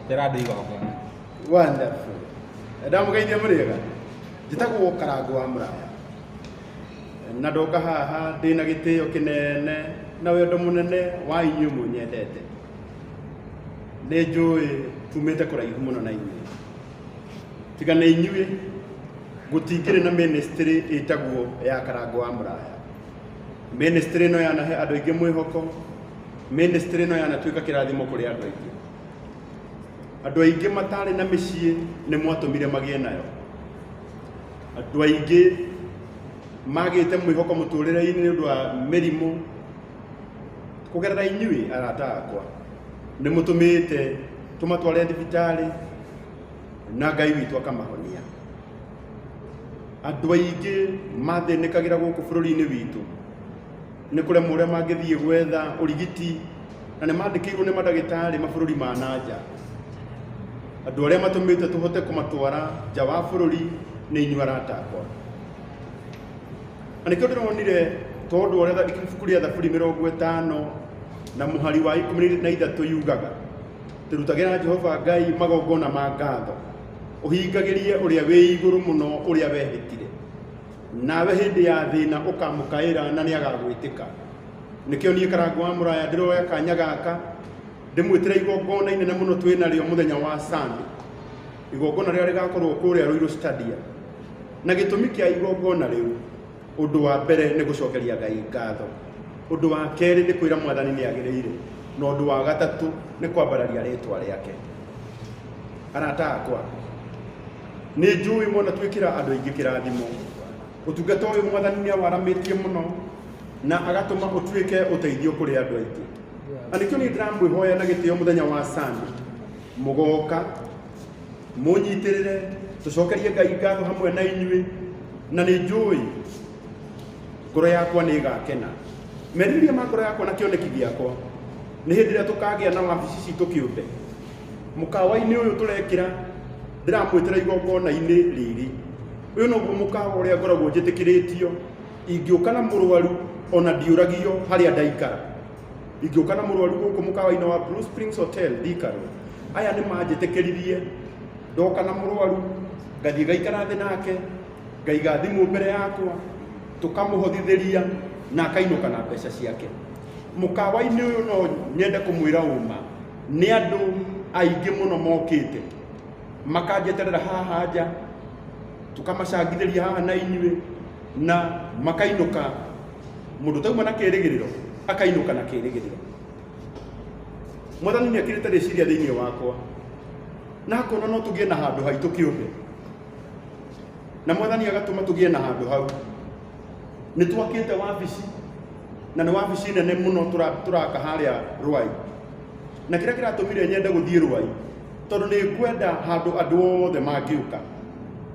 Teradi igogona. Wonderful. Ndamugeithia muriega. Njitagwo Karangu wa Muraya. Na ndoka haha ndina gitio kinene na wendo munene wa inyu munyendete. Nĩ njũĩ tumĩte kũraihu mũno na inyuĩ. Tiga nĩ inyuĩ gũtingĩrĩ na ministry ĩtagwo ya Karangu wa Muraya. Ministry ĩno yanahe andũ aingĩ mwĩhoko. Ministry ĩno yanatuĩka kĩrathimo kũrĩ andũ aingĩ. Andũ aingĩ matarĩ na mĩciĩ nĩ mwatũmire magĩe nayo. Andũ aingĩ magĩte mwĩhoko mũtũrĩre-inĩ nĩ ũndũ wa mĩrimũ. Kũgerera inyuĩ arata akwa nĩ mũtũmĩte tũmatware thibitarĩ na Ngai witũ akamahonia. Andũ aingĩ mathĩnĩkagĩra gũkũ bũrũri-inĩ witũ nĩ kũremwo ũrĩa mangĩthiĩ gwetha ũrigiti na nĩ mandĩkĩirwo nĩ mandagĩtarĩ mabũrũri ma nanja. Andũ arĩa matũmĩte tũhote kũmatwara nja wa bũrũri nĩ inyuĩ arata akwa. Na nĩkĩo ndĩronire tondũ ũrĩa ibuku rĩa Thaburi 50 na mũhari wa 13 yugaga tũrutagĩra Jehova Ngai magongona ma ngatho ũhingagĩrie ũrĩa wĩ igũrũ mũno ũrĩa wehĩtire nawe hĩndĩ ya thĩna ũkamũkaĩra na nĩagagwĩtĩka. Nĩkĩo niĩ Karangu wa Muraya ndĩroya kanya gaka ndĩmwĩtĩre igongona inene mũno twĩ narĩo mũthenya wa Sunday, igongona rĩrĩa rĩgakorwo kũrĩa Ruiru Stadium. Na gĩtũmi kĩa igongona rĩu, ũndũ wa mbere nĩ gũcokeria Ngai ngatho, ũndũ wa kerĩ nĩ kwĩra Mwathani nĩ agĩrĩire, na ũndũ wa gatatũ nĩ kwambararia rĩĩtwa rĩake. Arata akwa, nĩ njũĩ mwana twĩkĩra andũ aingĩ kĩrathimo. Ũtungata ũyũ Mwathani nĩ awaramĩtie mũno na agatũma ũtuĩke ũteithio kũrĩ andũ aingĩ. Na nĩkĩo niĩ ndĩramwĩhoya na gĩtĩo mũthenya wa Sunday mũgoka mũnyitĩrĩre tũcokerie Ngai ngatho hamwe na inyuĩ, na nĩ njũĩ ngoro yakwa nĩ ĩgakena. Merirĩria ma ngoro yakwa na kĩoneki gĩakwa nĩ hĩndĩ ĩrĩa tũkagĩa na wabici citũ kĩũmbe. Mũkawa-inĩ ũyũ tũrekĩra ndĩramwĩtĩra igongona-inĩ rĩrĩ. Ũyũ noguo mũkawa ũrĩa ngoragwo njĩtĩkĩrĩtio ingĩũka na mũrwaru ona ndiũragio harĩa ndaikara. Ingĩũka na mũrwaru gũkũ mũkawa-inĩ wa Blue Springs Hotel Thika Road, aya nĩ manjĩtĩkĩririe ndoka na mũrwaru ngathiĩ ngaikara thĩ nake ngaiga thimũ mbere yakwa tũkamũhothithĩria na akainũka na mbeca ciake. Mũkawa-inĩ ũyũ no nyende kũmwĩra ũma nĩ andũ aingĩ mũno mokĩte makanjeterera haha nja tũkamacangithĩria haha na inyuĩ na makainũka. Mũndũ tauma na kĩĩrĩgĩrĩro akainũka na kĩĩrĩgĩrĩro. Mwathani nĩ ekĩrĩte rĩciria thĩinĩ wakwa na akona no tũgĩe na handũ haitũ kĩũmbe, na Mwathani agatũma tũgĩe na handũ hau. Nĩ twakĩte wabici na nĩ wabici nene mũno tũraka harĩa Rwai, na kĩrĩa kĩratũmire nyende gũthiĩ Rwai tondũ nĩ ngwenda handũ andũ othe mangĩũka.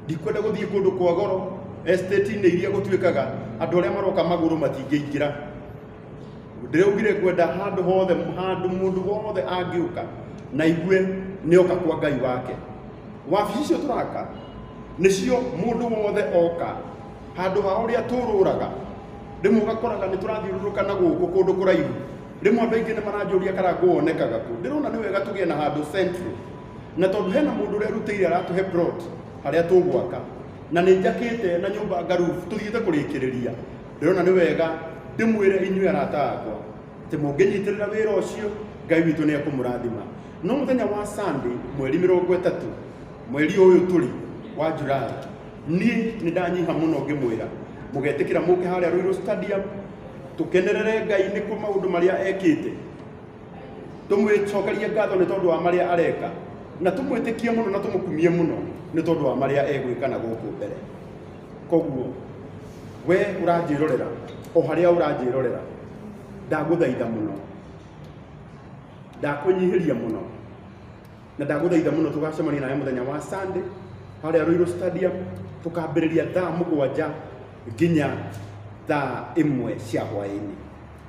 Ndikwenda gũthiĩ kũndũ kwa goro estate-inĩ iria gũtuĩkaga andũ arĩa maroka magũrũ matingĩingĩra. Ndĩraugire ngwenda handũ hothe, handũ mũndũ wothe angĩũka na igue nĩoka kwa Ngai wake. Wabici icio tũraka nĩcio mũndũ wothe oka handũ ha ũrĩa tũrũraga. Rĩmwe ũgakoraga nĩ tũrathiũrũrũka na gũkũ kũndũ kũraihu. Rĩmwe andũ aingĩ nĩ maranjũria Karangu wonekaga kũ. Ndĩrona nĩ wega tũgĩe na handũ central, na tondũ hena mũndũ ũrĩa rutĩire aratũhe plot harĩa tũgwaka na nĩ njakĩte na nyũmba ngarubu tũthiĩte kũrĩkĩrĩria. Ndĩrona nĩ wega ndĩmwĩre inyuĩ arata akwa atĩ mũngĩnyitĩrĩra wĩra ũcio Ngai witũ nĩ ekũmũrathima. No mũthenya wa Sunday mweri 30 mweri ũyũ tũrĩ wa Julai, niĩ nĩ ndanyiha mũno ngĩmwĩra mũgetĩkĩra mũke harĩa Ruiru Stadium tũkenerere Ngai nĩ kwa maũndũ marĩa ekĩte, tũmwĩcokerie ngatho nĩ tondũ wa marĩa areka, na tũmwĩtĩkie mũno na tũmũkumie mũno nĩ tondũ wa marĩa egwĩka na gũkũ mbere. Koguo we ũranjĩrorera o harĩa ũranjĩrorera, ndagũthaitha mũno, ndakũnyihĩria mũno na ndagũthaitha mũno tũgacemania nawe mũthenya wa Sunday harĩa Ruiru Stadium tũkambĩrĩria thaa 7 nginya thaa 1 cia hwaĩ-inĩ.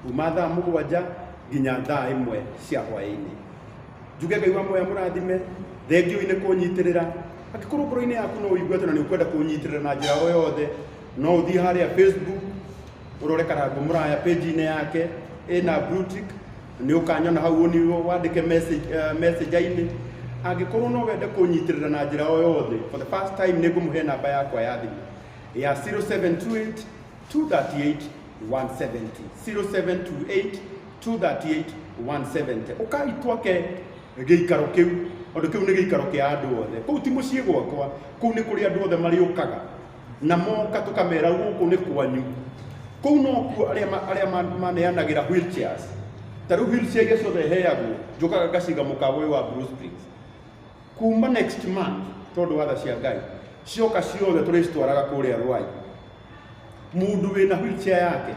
Kuma thaa 7 nginya thaa 1 cia hwaĩ-inĩ. Njuge Ngai wa muoyo mũrathime, thengiũ-inĩ kũnyitĩrĩra. Angĩkorwo ngoro-inĩ yaku no ũigue atĩ na nĩ ũkwenda kũnyitĩrĩra na njĩra o yothe, no ũthiĩ harĩa Facebook ũrore Karangu Muraya page-inĩ yake ĩna blue tick, nĩ ũkanyona hau nĩ wandĩke message-inĩ angikorwo no wende kunyitirira na njira o yothe, for the first time nĩ ngũmũhe namba yakwa ya thimũ ya 0728 238 170 0728 238 170. Ũkaitwake gĩikaro kĩu, ũndũ kĩu nĩ gĩikaro kĩa andũ othe. Kũu ti mũciĩ gwakwa, kũu nĩ kũrĩ andũ othe marĩũkaga na moka tũkamera gũkũ nĩ kwanyu. Kũu no kuo arĩa maneanagĩra wheelchairs. Ta rĩu wheelchair iria ciothe heagwo njũkaga ngaciga mũkawa ũyũ wa Blue Springs. Kuma next month tondũ wa tha cia Ngai cioka ciothe tũrĩcitwaraga kũrĩa Rwai. Mũndũ wĩna wheelchair yake,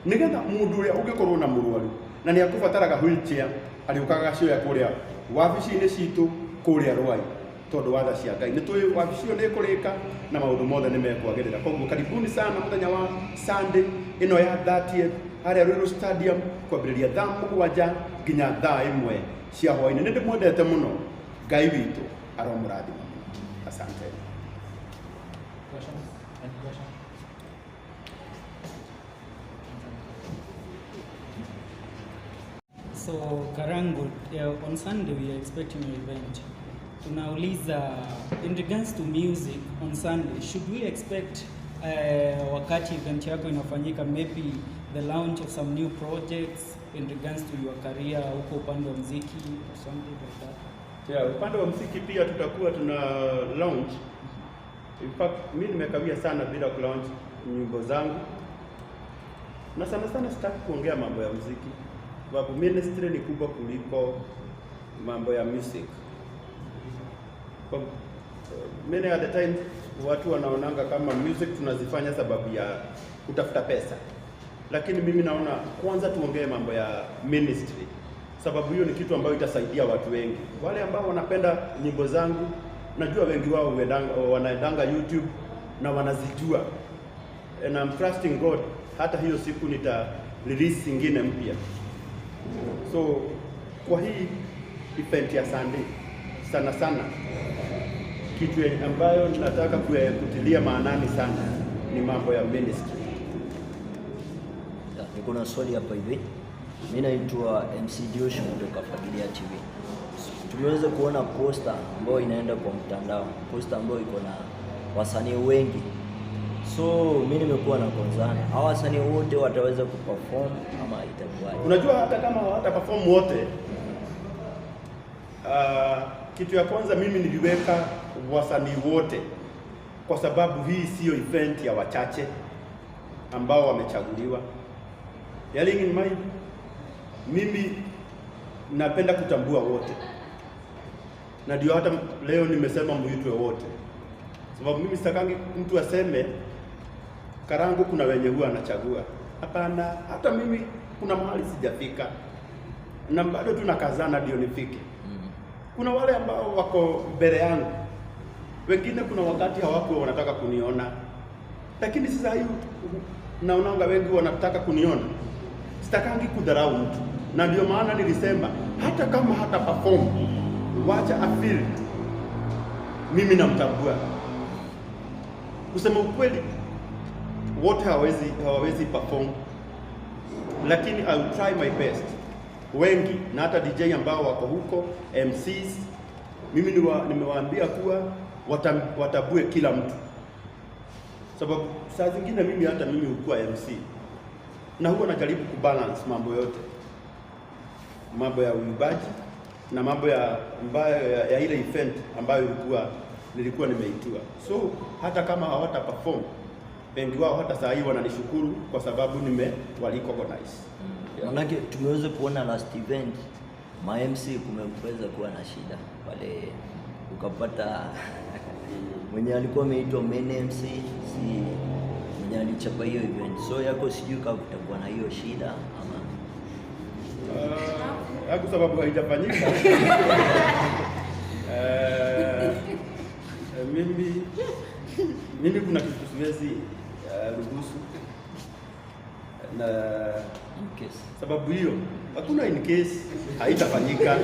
nĩgetha mũndũ ũrĩa ũngĩkorwo na mũrwaru na nĩ akũbataraga wheelchair arĩũkaga cioya kũrĩa wabici-inĩ citũ kũrĩa Rwai tondũ wa tha cia Ngai. Nĩ tũĩ wabici ĩyo nĩ ĩkũrĩka na maũndũ mothe nĩ mekwagĩrĩra. Koguo karibuni sana mũthenya wa Sunday ĩno ya 30th harĩa Ruiru Stadium kwambĩrĩria thaa 7 nginya thaa 1 cia hwaĩ-inĩ. Nĩ ndĩmwendete mũno. Ngai witũ aromũrathima. Asante. So Karango, on Sunday we are expecting an event. Tunauliza, in regards to music on Sunday, should we expect wakati event yako inafanyika maybe the launch of some new projects in regards to your career huko upande wa muziki or something like that? Yeah, upande wa muziki pia tutakuwa tuna launch. In fact, mimi nimekawia sana bila ku launch nyimbo zangu. Na sana sitaki kuongea mambo ya muziki. Sababu ministry ni kubwa kuliko mambo ya music. Many at the time watu wanaonanga kama music tunazifanya sababu ya kutafuta pesa. Lakini mimi naona kwanza tuongee mambo ya ministry. Sababu hiyo ni kitu ambayo itasaidia watu wengi. Wale ambao wanapenda nyimbo zangu, najua wengi wao wanaendanga YouTube na wanazijua. And I'm trusting God, hata hiyo siku nita release ingine mpya. So kwa hii event ya Sunday sana kitu ambayo nataka kutilia maanani sana ni mambo ya ministry. Niko na swali hapa hivi. Mimi naitwa MC Josh kutoka Fagilia TV. Tumeweza kuona poster ambayo inaenda kwa mtandao, poster ambayo iko na wasanii wengi. So mimi nimekuwa na konzana, hao wasanii wote wataweza kuperform ama itakuwaje? Unajua hata kama hawata perform wote, kitu ya kwanza mimi niliweka wasanii wote kwa sababu hii sio event ya wachache ambao wamechaguliwa. Yelling in mind, mimi napenda kutambua wote. Na ndio hata leo nimesema muitwe wote. Sababu mimi sitakangi mtu aseme Karango kuna wenye huwa anachagua. Hapana, hata mimi kuna mahali sijafika. Na bado tunakazana ndio nifike. Kuna wale ambao wako mbele yangu. Wengine kuna wakati hawako wanataka kuniona. Lakini sasa hiyo naonanga wengi wanataka kuniona. Sitakangi kudharau mtu. Na ndio maana nilisema hata kama hata perform, wacha afeel mimi namtambua. Kusema ukweli, wote hawawezi perform, lakini I will try my best. Wengi na hata DJ ambao wako huko, MCs, mimi nimewaambia kuwa watabue kila mtu. Sababu saa zingine hata mimi hukua MC. Na huwa najaribu kubalance mambo yote. Mambo ya uimbaji na mambo ya ile event ambayo nilikuwa nimeitiwa. So hata kama hawata perform, wengi wao hata saa hii wananishukuru kwa sababu waliko organize. Manake tumeweza kuona last event ma MC kumeweza kuwa na shida pale, ukapata mwenye alikuwa ameitwa main MC si mwenye alichapa hiyo event. So yako sijui kama kutakuwa na hiyo shida ama kwa sababu haijafanyika. Mimi kuna kitu siwezi ruhusu na in case. Sababu hiyo hakuna in case, haitafanyika.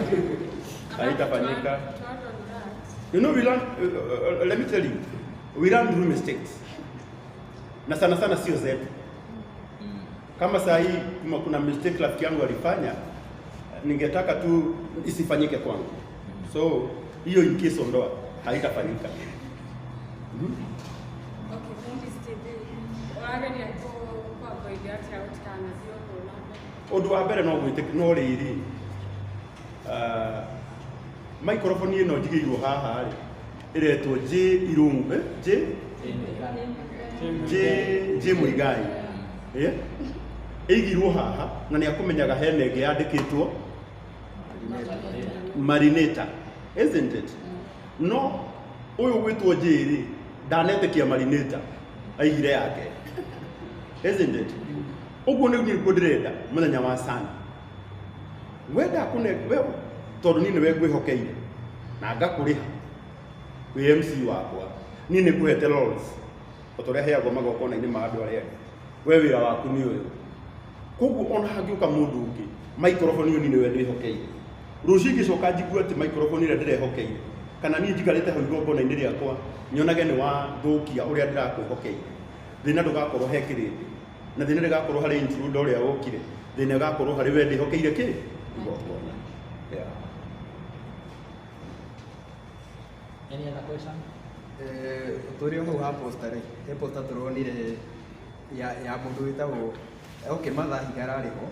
You know, we learn, let me tell you, we learn through mistakes. Na sana sio zetu. Kama saa hii kuna mistake rafiki yangu alifanya, ningetaka tu isifanyike kwangu. So hiyo in case ondoa haitafanyika. Okay, fundi Steve. Wageria kwa avoid atia utikana sio kwa Undu wa mbere no gwite no riri microphone ino njigirwo haha ri iretwo J Irungu J Muigai igirwo haha na ni akumenyaga hene nge yandikitwo Marinator, isn't it? No uyu gwitwo J ri ndanetekia Marinator aigire yake, isn't it? Uguo ni ndirenda muthenya wa sana wenda kune we tondu ni we ngwihokeire na ngakuriha wi MC wakwa ni ni kuhete roles otoria heagwo magokona-ini ma andu aria we wira waku ni uyu koguo ona hangiuka mundu ungi microphone iyo ni we ndihokeire rucingi coka njigue ati microphone ira ndirehokeire kana ni njikarite hau igongona-ini riakwa nyonage ni wa thukia uria ndirakwihokeire thina ndugakorwo hekirite na thina ndigakorwo hari intruder uria wokire thina gakorwo hari we ndihokeire ki igongona. Any other question? Turio hau ha poster ri he poster turonire ya mundu witagwo Matha Higara riho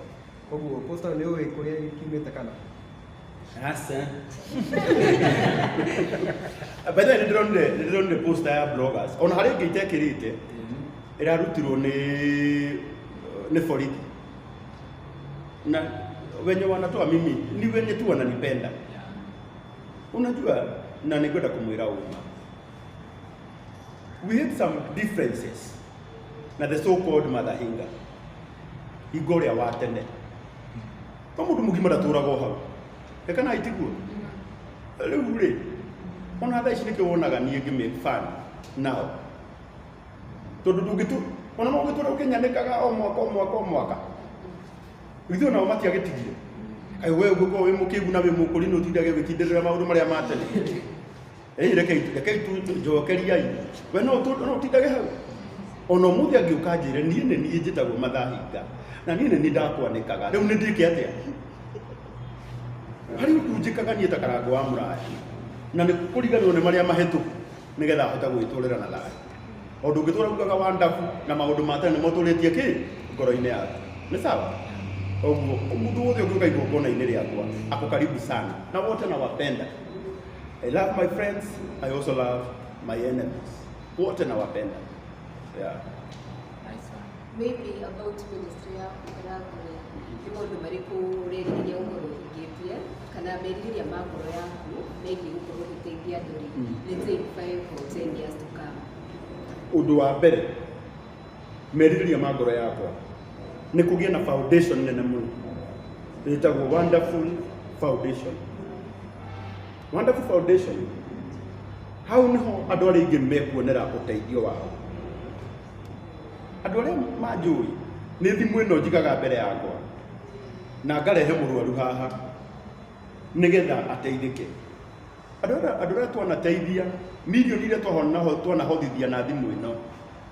koguo poster ni uwi kuria kimite kana Asa. By the way, ndironire poster ya bloggers ona hari ngitekirite irarutirwo ni borithi na wenye wanatoa mimi ni wenye tu wananipenda, unajua, na ningeenda kumwira uma we had some differences na the so called Matha Hinga igoria wa tene kwa mundu mugima ndaturaga hau kana itiguo riu ri ona thaa ici nike wonaga nie ngime fan nao tondu ndungitu ona no ngitura ukinyanikaga o mwaka ithuo nao matiagitigire ai we guko wi mukigu na wi mukuri no tindage gwitindirira maundu maria matene reke tu njokeria we no tindage hau ona muthi angiuka njire nie ni njitagwo Matha Hinga na nie ni ndakwanikaga riu ni ndike atia hari kunjikaga nie takarango wa muraya na ni kuriganwo ni maria mahituku nigetha hota gwiturira na thai ondu ngitura ugaga wandafu na maundu matene moturitie ki ngoro-ini yaku ni sawa. Mundu wothe ukiuka igongona-ini riakwa ako karibu sana na wote nawapenda. I love my friends, I also love my enemies. Wote nawapenda. Yeah. Nice one. Maybe about ministry ya Karagwe. Ni maundu mariku ureriria uhoro ingitia kana meririria ma ngoro yaku megiĩ gukorwo gũteithia andũ let's say 5 or 10 years to come? Undu wa mbere meririria ma ngoro yakwa ni kugia na foundation nene muno itagwo Wonderful Foundation. Wonderful Foundation hau niho andu aria ingi mekuonera uteithio wao. Andu aria manjui ni thimu ino njigaga mbere yakwa na ngarehe murwaru haha nigetha ateithike. Andu aria twanateithia milioni iria twanahothithia na thimu ino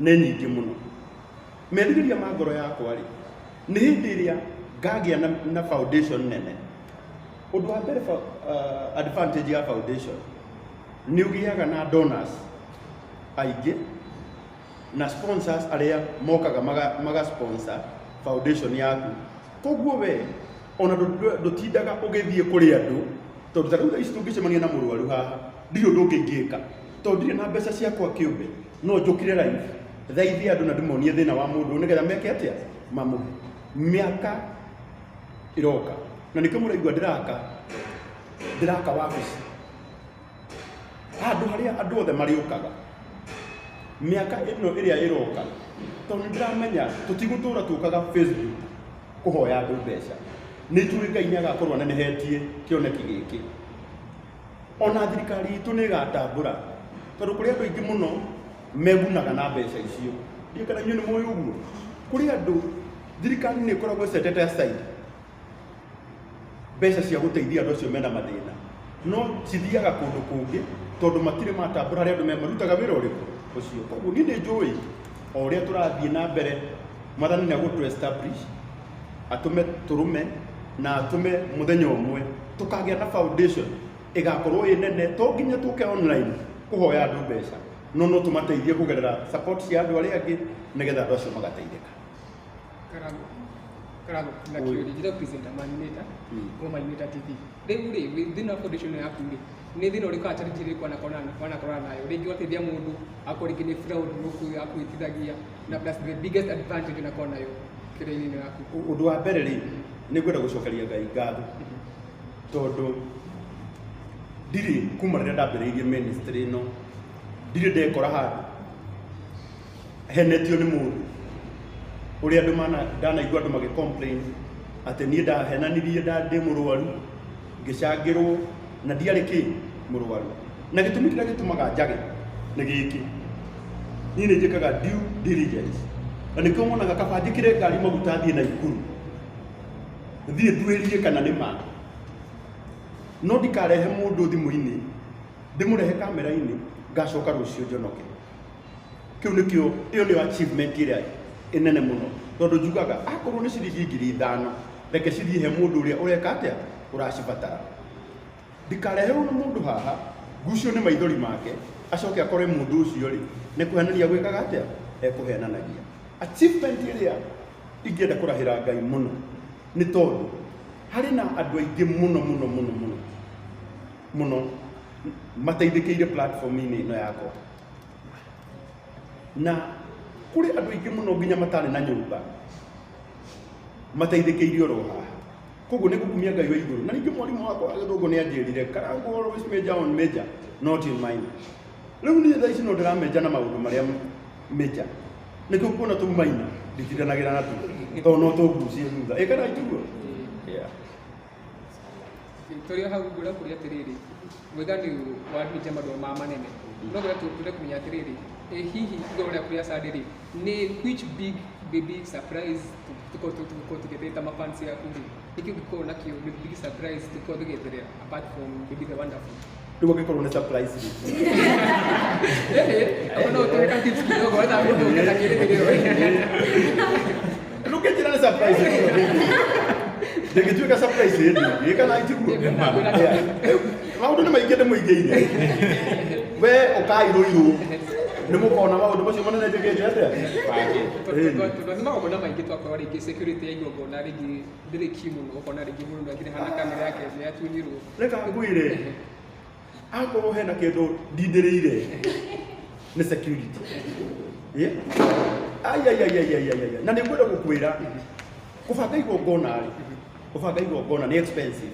ni nyingi muno. Meririria ma ngoro yakwa ri ni hindi iria ngagia na foundation nene. Undu wa mbere advantage ya foundation ni ugiaga na donors aingĩ na sponsors aria mokaga maga sponsor foundation yaku. Koguo we ona ndutindaga ugithie kuri andu tondu tariu ici tungicemania na murwaru haha ndio ndungingika tondu ndire na mbeca ciakwa kiumbe no njukire live thaithi andu na ndimonie thina wa mundu nigetha meke atia mamuhe miaka iroka na nikamuraigua ndiraka wabici andu haria andu othe mariukaga miaka ino iria iroka tondu ndiramenya tutigutura tukaga Facebook kuhoya andu mbeca ni turi Ngai niagakorwo anenehetie kioneki giki ona thirikari itu ni gatambura tondu kuri andu aingi muno megunaga na mbeca icio ndi kana nyu ni moyo uguo kuri andu thirikari ni ikoragwo setete aside mbeca cia guteithia andu acio mena mathina no cithiaga kundu kungi tondu matire matambura aria andu marutaga wira uriku ucio. Koguo ni njui o uria turathie na mbere Mwathani ni agutu establish atume turume na atume muthenya umwe tukagia na foundation igakorwo ĩ nene to nginya tũke online kũhoya andũ mbeca no tũmateithie kũgerera support cia andũ arĩa angĩ nĩgetha andũ acio magateithĩka. Karago na kiori jira presenter maninator kwa maninator TV rĩu within a foundation yaku nĩ thĩna ũrĩkũ atarĩtire kwa nakora nayo rĩngĩ wateithia mũndũ akorĩngĩ nĩ fraud mũkũ akwĩtithagia na plus the biggest advantage nakora nayo kĩrĩa-inĩ yaku. Ũndũ wa mbere rĩ nĩ ngwenda gũcokeria Ngai ngatho tondũ ndirĩ kuma rĩrĩa ndambĩrĩirie ministry ĩno ndirĩ ndekora handũ henetio nĩ mũndũ ũrĩa andũ ndanaigua andũ magĩcomplain atĩ niĩ ndahenanirie ndĩ mũrwaru ngĩcangĩrwo na ndiarĩ kĩ mũrwaru na gĩtũmi kĩrĩa gĩtũmaga njage nĩ gĩkĩ niĩ nĩ njĩkaga due diligence na nĩkĩo monaga kaba njĩkĩre ngari maguta thiĩ Naikuru thiĩ nduĩrie kana nĩ ma no ndikarehe mũndũ thimũ-inĩ ndĩmũrehe kamera-inĩ ngacoka rũciũ njonoke. Kĩu nĩkĩo ĩyo nĩyo achievement ĩrĩa ĩnene mũno tondũ njugaga akorwo nĩ ciringi 5,000 reke cithiĩ he mũndũ ũrĩa ũreka atĩa ũracibatara. Ndikareherwo nĩ mũndũ haha ngucio nĩ maithori make acoke akore mũndũ ũcio rĩ nĩ kũhenania gwĩkaga atĩa ekũhenanagia. Achievement ĩrĩa ingĩenda kũrahĩra Ngai mũno nĩ tondũ harĩ na andũ aingĩ mũno mateithĩkĩire platform-inĩ ĩno yakwa na kũrĩ andũ aingĩ mũno nginya matarĩ na nyũmba mateithĩkĩire oro haha. Koguo nĩ gũkumia Ngai wa igũrũ na ningĩ mwarimũ wakwa wa Gĩthũngũ nĩ anjĩrire Karangu always major on major not in minor. Rĩu niĩ thaa ici no ndĩramenja na maũndũ marĩa major nĩkĩo kuona tũu minor nditiranagĩra na tu tondũ no tũngucie thutha ĩ kana ituguo. Tũrĩ hau ngũra kũrĩa atĩrĩrĩ wĩgani wadmite maũndũ ma manene no gwĩra tũrĩ kũmenya atĩrĩrĩ hihi igũrũ rĩa kũrĩa sadĩrĩ nĩ which big baby surprise tuko tũgĩthĩta mafans yaku rĩ nĩkĩo gĩkorwo nakĩo big surprise tuko tũgĩeterera apart from Baby the Wonderful. Rĩu angĩkorwo nĩ surprise no tũreka tips kidogo wetha mũndũ ũngĩenda kĩrĩgĩrĩro ndũngĩnjĩra nĩ surprise ndĩngĩtuĩka surprise ĩndĩ kana ituguo maũndũ nĩ maingĩ ndĩmũingĩire we ũkairũirwo nĩ mũkona maũndũ macio manene njĩkĩte atĩa tondũ nĩ maũndũ maingĩ twakorwo rĩngĩ security ya igongona rĩngĩ ndĩrĩ ki mũno ũkona rĩngĩ mũndũ akĩrĩ hana kamera yake nĩ atunyirwo. Reka ngwĩre akorwo hena kĩndũ ndindĩrĩire nĩ security na nĩ ngwenda gũkwĩra gũbanga igongona nĩ expensive.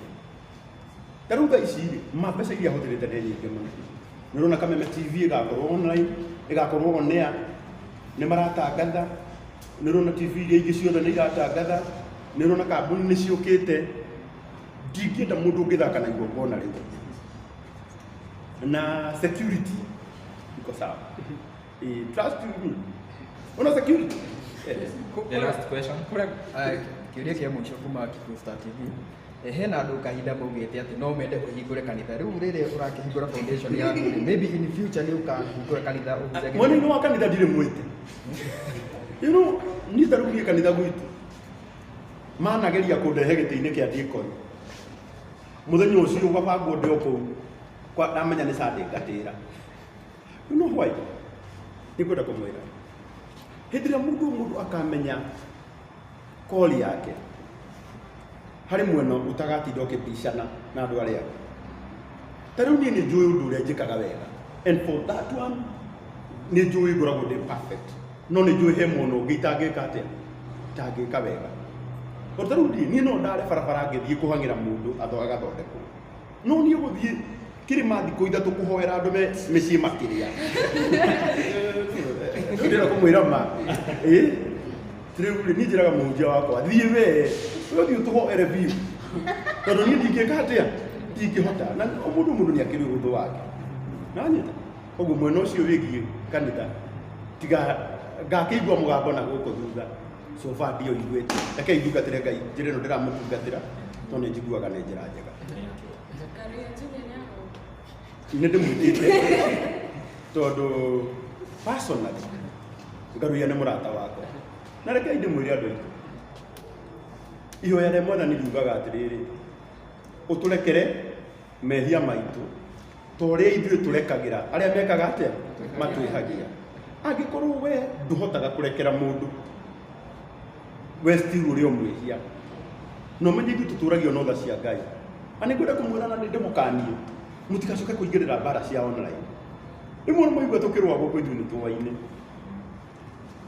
Ta rĩu thaa ici mbeca iria hũthĩrĩte nĩ nyingĩ mũno. Nĩ ũrona Kameme TV ĩgakorwo online ĩgakorwo on air nĩ maratangatha. Nĩ ũrona TV iria ingĩ ciothe nĩ iratangatha. Nĩ ũrona kambuni nĩ ciũkĩte. Ndingĩenda mũndũ ũngĩthaka na igongona rĩu na security iko sawa. Trust me. Una security. The last question. Kĩũria kĩa mũico kuma Star TV hena andũ kahinda maugĩte atĩ no mende kũhingũre kanitha rĩu rĩrĩa ũrakĩhingũra foundation yaku maybe in future nĩ ũkahingũra kanitha ũhunjagie mwena-inĩ wa kanitha ndirĩ mwĩte niĩ ta rĩu niĩ kanitha gwitũ manageria kũndehe gĩtĩ-inĩ kĩa Deacon mũthenya ũcio gwabangwo ndĩ o kũu ndamenya nĩ Sunday ngatĩra why nĩ kwenda kũmwĩra hĩndĩ ĩrĩa mũndũ akamenya call yake harĩ mwena ũtagatinda ũkĩbicana na andũ arĩa angĩ. Ta rĩu niĩ nĩ njũĩ ũndũ ũrĩa njĩkaga wega and for that one nĩ njũĩ ngoragwo ndĩ perfect no nĩ njũĩ he mwena ũngĩ itangĩka atĩa itangĩka wega. Tondũ ta rĩu niĩ no ndare barabara ngĩthiĩ kũhang'ĩra mũndũ agathondekwo no niĩ gũthiĩ kĩrĩma thikũ ithatũ kũhoera andũ mĩciĩ makĩrĩa ndĩra kũmwĩra ma rĩu niĩ njĩraga mũhunjia wakwa thiĩ we ũthiĩ ũtũhoere biũ tondũ niĩ ndingĩka atĩa ndingĩhota na mũndũ nĩ akĩrĩ ũhũthũ wake nanyita. Koguo mwena ũcio wĩgiĩ kanitha tiga ngakĩigua mũgambo na gũkũ thutha so far ndioiguĩte reke ndungatĩre Ngai njĩra ĩno ndĩramũtungatĩra tondũ nĩ njiguaga nĩ njĩra njega. Nĩ ndĩmwĩtĩte tondũ personally Ngaruia nĩ mũrata wakwa na rekei ndĩmwĩre andũ aitũ ihoya rĩa Mwathani riugaga atĩrĩrĩ ũtũrekere mehia maitũ torĩa ithuĩ tũrekagĩra arĩa mekaga atĩa matwĩhagia. Angĩkorwo we ndũhotaga kũrekera mũndũ we still ũrĩ o mwĩhia, no menye ithuĩ tũtũragio na tha cia Ngai. Nĩ ngwenda kũmwĩra na nĩ ndĩmũkanie mũtigacoke kũingĩrĩra mbara cia online. Rĩmwe mwaigua tũkĩrũa gũkũ ithuĩ nĩ tũwaine,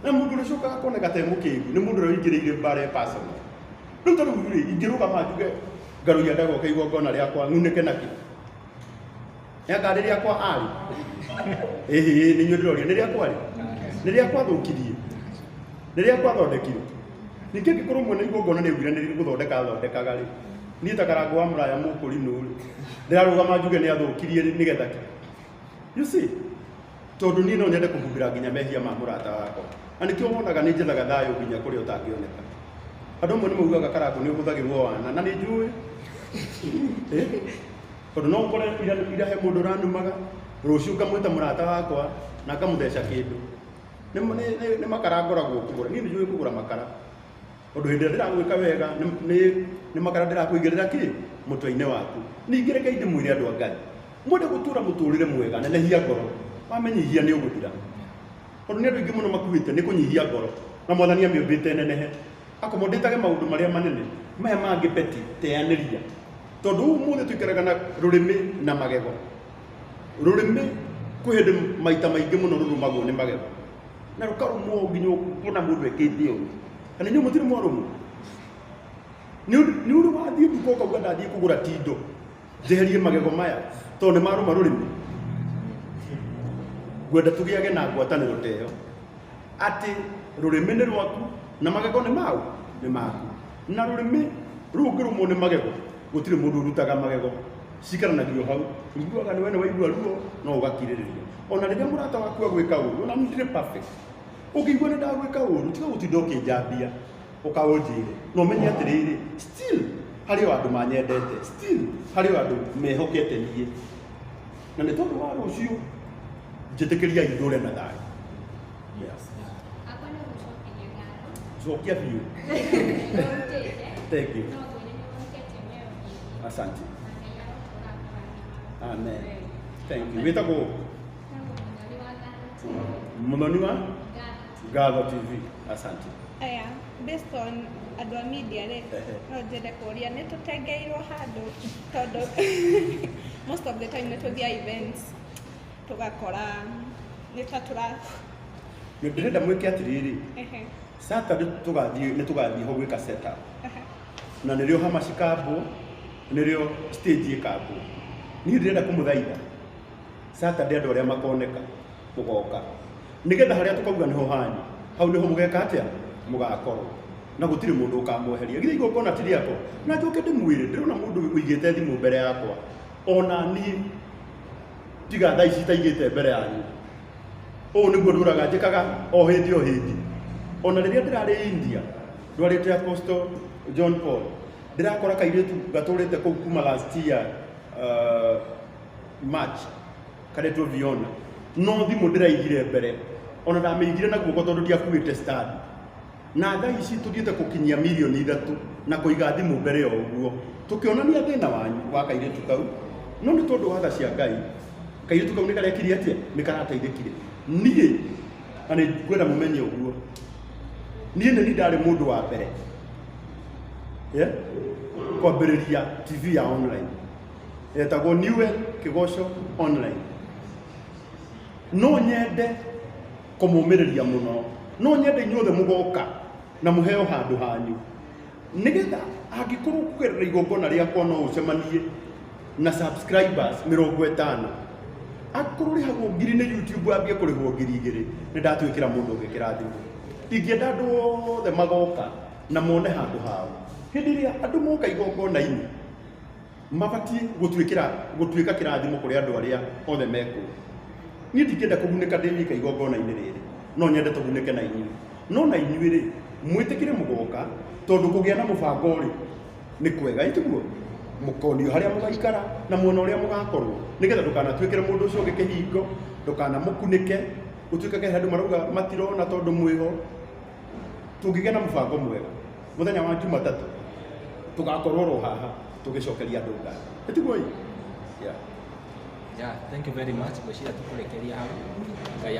na mũndũ ũrĩa ũcokaga kuoneka ta mũkĩgu nĩ mũndũ ũrĩa ũingĩrĩire mbara ya personal. Rĩu tarĩu ingĩrũgama njuge ngaruia ndagoka igongona rĩakwa ng'unĩke nakĩ yanga rĩakwa arĩ nĩ inyuĩ ndĩroria nĩ rĩakwa rĩ nĩ rĩakwa thũkirie nĩ rĩakwa thondekire. Ningĩ angĩkorwo mwene igongona nĩ augire gũthondeka thondekaga rĩ, niĩ ta Karangũ wa Mũraya mũkũrinũ rĩ ndĩrarũgama njuge nĩ athũkirie nĩgetha you see, tondũ niĩ no nyende kũhumbĩra nginya mehia ma mũrata wakwa, na nĩkĩo wonaga nĩ njethaga thayũ nginya kũrĩa ũtangĩoneka. Andũ amwe nĩ maugaga Karangũ nĩ ũhũthagĩrwo wana, na nĩ njũĩ tondũ no ũkore irahe mũndũ ũranumaga rũciũ ngamwĩta mũrata wakwa na ngamũtheca kĩndũ. Nĩ makara ngoragwo kũgũra, niĩ nĩ njũĩ kũgũra makara, tondũ hĩndĩ ĩrĩa ndĩragwĩka wega nĩ makara ndĩrakũigĩrĩra kĩ mũtwe-inĩ waku. Ningĩ reke ndĩmwĩre andũ a Ngai, mwende gũtũra mũtũrĩre mwega nenehia ngoro, wamenyihia nĩ ũgũthira. Tondũ nĩ andũ aingĩ mũno makuĩte nĩ kũnyihia ngoro, na Mwathani amĩũmbĩte nenehe akomodĩtage maũndũ marĩa manene maya mangĩ beti teanĩria. Tondũ ũmũthĩ tũikaraga na rũrĩmĩ na magego. Rũrĩmĩ kwĩ hĩndĩ maita maingĩ mũno rũrũmagwo nĩ magego na rũkarũmwo nginya ũkona mũndũ ekĩte ũũ. Kana inyuĩ mũtirĩ mwarũmwo? Nĩ ũrĩ wathiĩ nduka ũkauga ndathiĩ kũgũra tindo njeherie magego maya tondũ nĩ marũma rũrĩmĩ? Ngwenda tũgĩage na ngwatanĩro ta ĩyo atĩ rũrĩmĩ nĩ rwaku na magego nĩ mau nĩ maku. Na rũrĩmĩ rũngĩrũmwo nĩ magego gũtirĩ mũndũ ũrutaga magego, ciikaranagio hau. Ũiguaga nĩ wene waigua ruo no ũgakirĩrĩria. Ona rĩrĩa mũrata waku agwĩka ũru, ona ndirĩ perfect, ũngĩigua nĩ ndagwĩka ũru tiga gũtinda ũkĩnjambia ũkaũnjĩre, no ũmenye atĩrĩrĩ still harĩ o andũ manyendete, still harĩ o andũ mehokete niĩ, na nĩ tondũ wa rũciũ njĩtĩkĩriai ndũre na thayũ. Cokia biũ. Thank you. Asante. Amen. Thank you. Wĩtagwo Mũthoni wa Ngatho TV. Asante. Aya, based on andũ a media rĩ, no njende kũria nĩ tũtengeirwo handũ tondũ most of the time nĩ tũthiaga events tũgakora nĩ ta nĩ ndĩrenda mwĩke atĩrĩrĩ, Saturday nĩ tũgathiĩ ho gwĩka setup na nĩrĩo hama cikambwo, nĩrĩo stage ĩkambwo. Niĩ ndĩrenda kũmũthaitha Saturday andũ arĩa makoneka mũgoka nĩgetha harĩa tũkauga nĩho hanyu hau nĩho mũgeka atĩa mũgakorwo na gũtirĩ mũndũ ũkamweheria. Githĩ igongona ti rĩakwa? Na njoke ndĩmwĩre ndĩrona mũndũ ũigĩte thimũ mbere yakwa, ona niĩ tiga thaa ici taigĩte mbere yanyu. Ũũ nĩguo ndũraga njĩkaga o hĩndĩ o hĩndĩ. Ona rĩrĩa ndĩrarĩ India ndwarĩte Apostle John Paul, ndĩrakora kairĩtu gatũrĩte kũu kuma last year March karetwo Viona, no thimũ ndĩraigire mbere, ona ndamĩigire na guoko tondũ ndiakuĩte stand. Na thaa ici tũthiĩte gũkinyia milioni 3 na kũiga thimũ mbere ya ũguo, tũkĩonania thĩna wanyu wa kairĩtu kau. No nĩ tondũ wa tha cia Ngai kairĩtu kau nĩ karekire atĩa, nĩ karateithĩkire. Niĩ na nĩ ngwenda mũmenye ũguo, niĩ nĩ ndarĩ mũndũ wa mbere kwambĩrĩria TV ya online yetagwo Newell Kĩgoco Online. No nyende kũmũmĩrĩria mũno, no nyende inyuothe mũgoka na mũheo handũ hanyu, nĩgetha angĩkorwo kũgerera igongona rĩakwa no ũcemanie na subscribers 50. Angĩkorwo rĩhagwo ngiri nĩ YouTube ambie kũrĩhwo ngiri 2, nĩ ndatwĩkĩra mũndũ ũngĩ kĩrathimo. Ingĩenda andũ othe magoka na mone handũ hao. Hĩndĩ ĩrĩa andũ moka igongona-inĩ mabatiĩ gũtuĩka kĩrathimo kũrĩ andũ arĩa othe mekwo. Niĩ ndingĩenda kũgunĩka ndĩ wika igongona-inĩ rĩrĩ, no nyende tũgunĩke na inyuĩ. No na inyuĩ rĩ, mwĩtĩkĩre mũgoka tondũ kũgĩa na mũbango rĩ nĩ kwega, ĩtiguo mũkonio harĩa mũgaikara na muona ũrĩa mũgakorwo, nĩgetha ndũkanatuĩkĩre mũndũ ũcio ũngĩ kĩhingo, ndũkanamũkunĩke ũtuĩkage andũ marauga matirona tondũ mwĩho. Tũngĩgĩa na mũbango mwega, mũthenya wa Jumatatũ tũgakorwo ro haha tũgĩcokeria andũ ngatho, ĩtiguo. Yeah. Yeah, thank you very much. Gwĩciria tũkũrekeria hau. Ngai